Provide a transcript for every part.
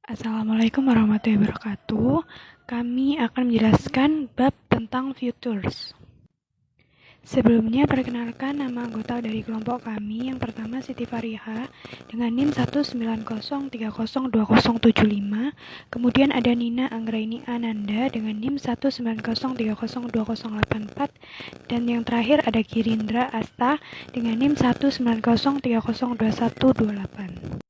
Assalamualaikum warahmatullahi wabarakatuh. Kami akan menjelaskan bab tentang futures. Sebelumnya, perkenalkan nama anggota dari kelompok kami. Yang pertama, Siti Fariha dengan NIM 190302075. Kemudian ada Nina Anggraini Ananda dengan NIM 190302084. Dan yang terakhir ada Girindra Asta dengan NIM 190302128.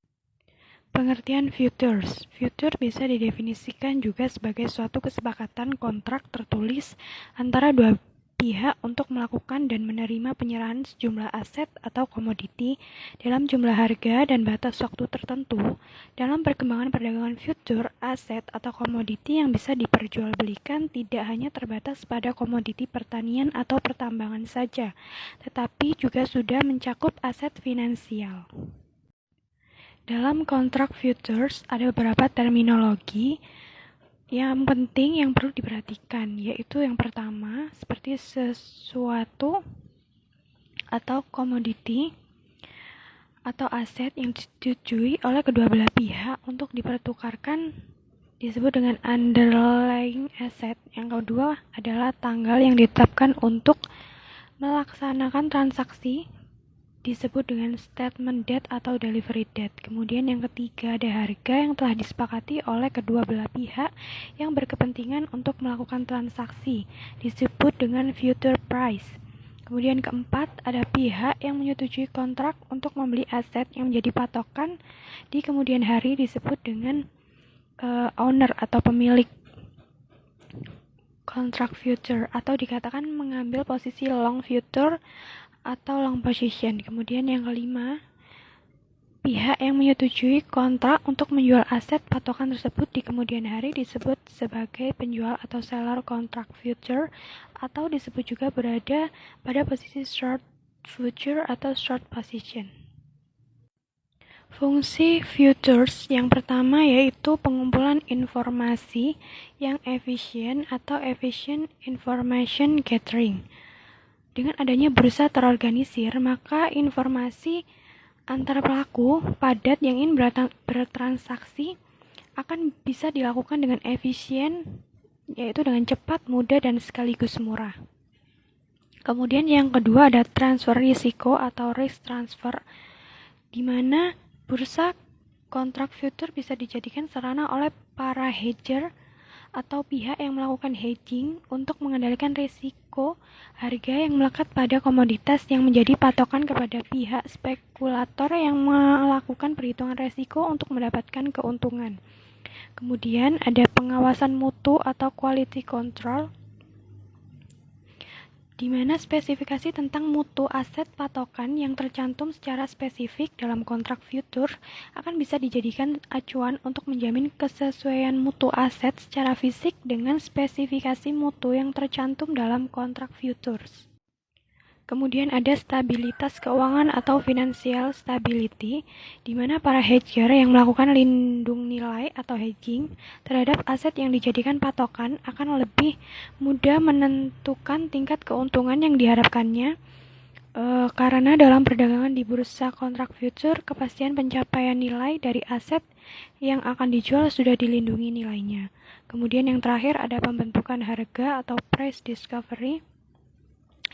Pengertian futures. Future bisa didefinisikan juga sebagai suatu kesepakatan kontrak tertulis antara dua pihak untuk melakukan dan menerima penyerahan sejumlah aset atau komoditi dalam jumlah harga dan batas waktu tertentu. Dalam perkembangan perdagangan future, aset atau komoditi yang bisa diperjualbelikan tidak hanya terbatas pada komoditi pertanian atau pertambangan saja, tetapi juga sudah mencakup aset finansial. Dalam kontrak futures ada beberapa terminologi yang penting yang perlu diperhatikan, yaitu yang pertama seperti sesuatu atau komoditi atau aset yang disetujui oleh kedua belah pihak untuk dipertukarkan disebut dengan underlying asset. Yang kedua adalah tanggal yang ditetapkan untuk melaksanakan transaksi disebut dengan statement date atau delivery date. Kemudian yang ketiga ada harga yang telah disepakati oleh kedua belah pihak yang berkepentingan untuk melakukan transaksi disebut dengan future price. Kemudian keempat ada pihak yang menyetujui kontrak untuk membeli aset yang menjadi patokan di kemudian hari disebut dengan owner atau pemilik kontrak future atau dikatakan mengambil posisi long future atau long position. Kemudian yang kelima, pihak yang menyetujui kontrak untuk menjual aset patokan tersebut di kemudian hari disebut sebagai penjual atau seller kontrak future atau disebut juga berada pada posisi short future atau short position. Fungsi futures yang pertama yaitu pengumpulan informasi yang efisien atau efficient information gathering. Dengan adanya bursa terorganisir, maka informasi antara pelaku padat yang ingin bertransaksi akan bisa dilakukan dengan efisien, yaitu dengan cepat, mudah, dan sekaligus murah. Kemudian yang kedua ada transfer risiko atau risk transfer, di mana bursa kontrak future bisa dijadikan sarana oleh para hedger atau pihak yang melakukan hedging untuk mengendalikan risiko harga yang melekat pada komoditas yang menjadi patokan kepada pihak spekulator yang melakukan perhitungan risiko untuk mendapatkan keuntungan. Kemudian ada pengawasan mutu atau quality control, di mana spesifikasi tentang mutu aset patokan yang tercantum secara spesifik dalam kontrak future akan bisa dijadikan acuan untuk menjamin kesesuaian mutu aset secara fisik dengan spesifikasi mutu yang tercantum dalam kontrak futures. Kemudian ada stabilitas keuangan atau financial stability, di mana para hedger yang melakukan lindung nilai atau hedging terhadap aset yang dijadikan patokan akan lebih mudah menentukan tingkat keuntungan yang diharapkannya, karena dalam perdagangan di bursa kontrak future, kepastian pencapaian nilai dari aset yang akan dijual sudah dilindungi nilainya. Kemudian yang terakhir ada pembentukan harga atau price discovery,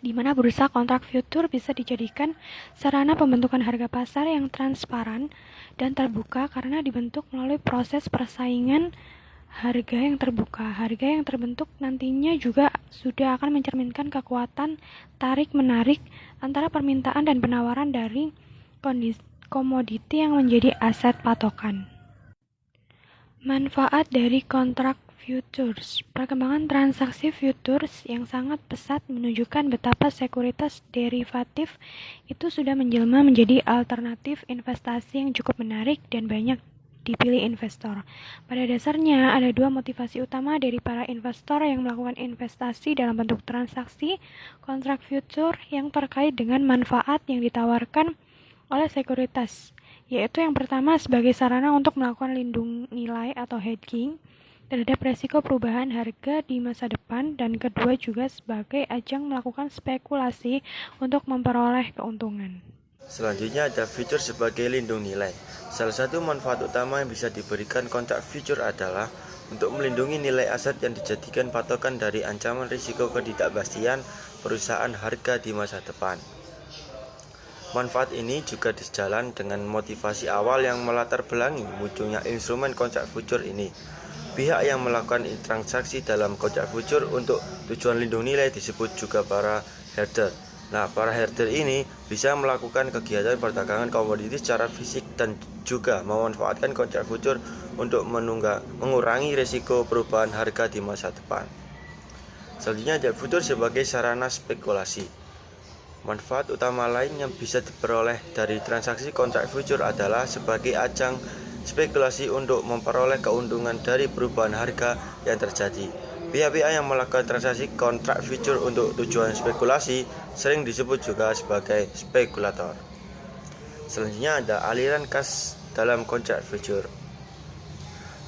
di mana bursa kontrak future bisa dijadikan sarana pembentukan harga pasar yang transparan dan terbuka karena dibentuk melalui proses persaingan harga yang terbuka. Harga yang terbentuk nantinya juga sudah akan mencerminkan kekuatan tarik-menarik antara permintaan dan penawaran dari komoditi yang menjadi aset patokan. Manfaat dari kontrak futures. Perkembangan transaksi futures yang sangat pesat menunjukkan betapa sekuritas derivatif itu sudah menjelma menjadi alternatif investasi yang cukup menarik dan banyak dipilih investor. Pada dasarnya, ada dua motivasi utama dari para investor yang melakukan investasi dalam bentuk transaksi kontrak future yang terkait dengan manfaat yang ditawarkan oleh sekuritas, yaitu yang pertama sebagai sarana untuk melakukan lindung nilai atau hedging terhadap resiko perubahan harga di masa depan, dan kedua juga sebagai ajang melakukan spekulasi untuk memperoleh keuntungan. Selanjutnya ada fitur sebagai lindung nilai. Salah satu manfaat utama yang bisa diberikan kontrak future adalah untuk melindungi nilai aset yang dijadikan patokan dari ancaman risiko ketidakpastian perusahaan harga di masa depan. Manfaat ini juga sejalan dengan motivasi awal yang melatar belakangi munculnya instrumen kontrak future ini. Pihak yang melakukan transaksi dalam kontrak future untuk tujuan lindung nilai disebut juga para herder. Nah, para herder ini bisa melakukan kegiatan perdagangan komoditi secara fisik dan juga memanfaatkan kontrak future untuk mengurangi risiko perubahan harga di masa depan. Selanjutnya ada future sebagai sarana spekulasi. Manfaat utama lain yang bisa diperoleh dari transaksi kontrak future adalah sebagai ajang spekulasi untuk memperoleh keuntungan dari perubahan harga yang terjadi. Pihak-pihak yang melakukan transaksi kontrak future untuk tujuan spekulasi sering disebut juga sebagai spekulator. Selanjutnya ada aliran kas dalam kontrak future.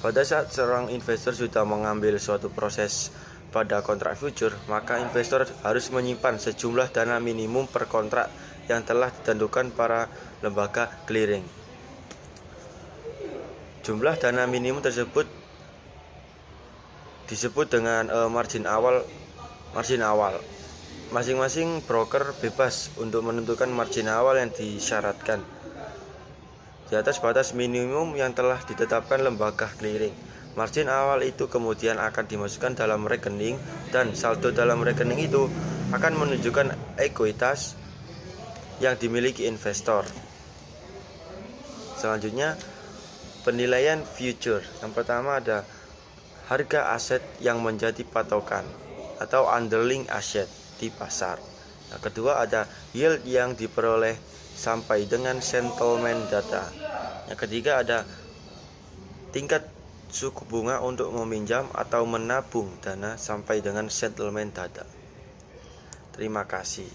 Pada saat seorang investor sudah mengambil suatu proses pada kontrak future, maka investor harus menyimpan sejumlah dana minimum per kontrak yang telah ditentukan para lembaga clearing. Jumlah dana minimum tersebut disebut dengan margin awal. Masing-masing broker bebas untuk menentukan margin awal yang disyaratkan di atas batas minimum yang telah ditetapkan lembaga clearing. Margin awal itu kemudian akan dimasukkan dalam rekening dan saldo dalam rekening itu akan menunjukkan ekuitas yang dimiliki investor. Selanjutnya penilaian future. Yang pertama ada harga aset yang menjadi patokan atau underlying asset di pasar. Yang kedua ada yield yang diperoleh sampai dengan settlement data. Yang ketiga ada tingkat suku bunga untuk meminjam atau menabung dana sampai dengan settlement data. Terima kasih.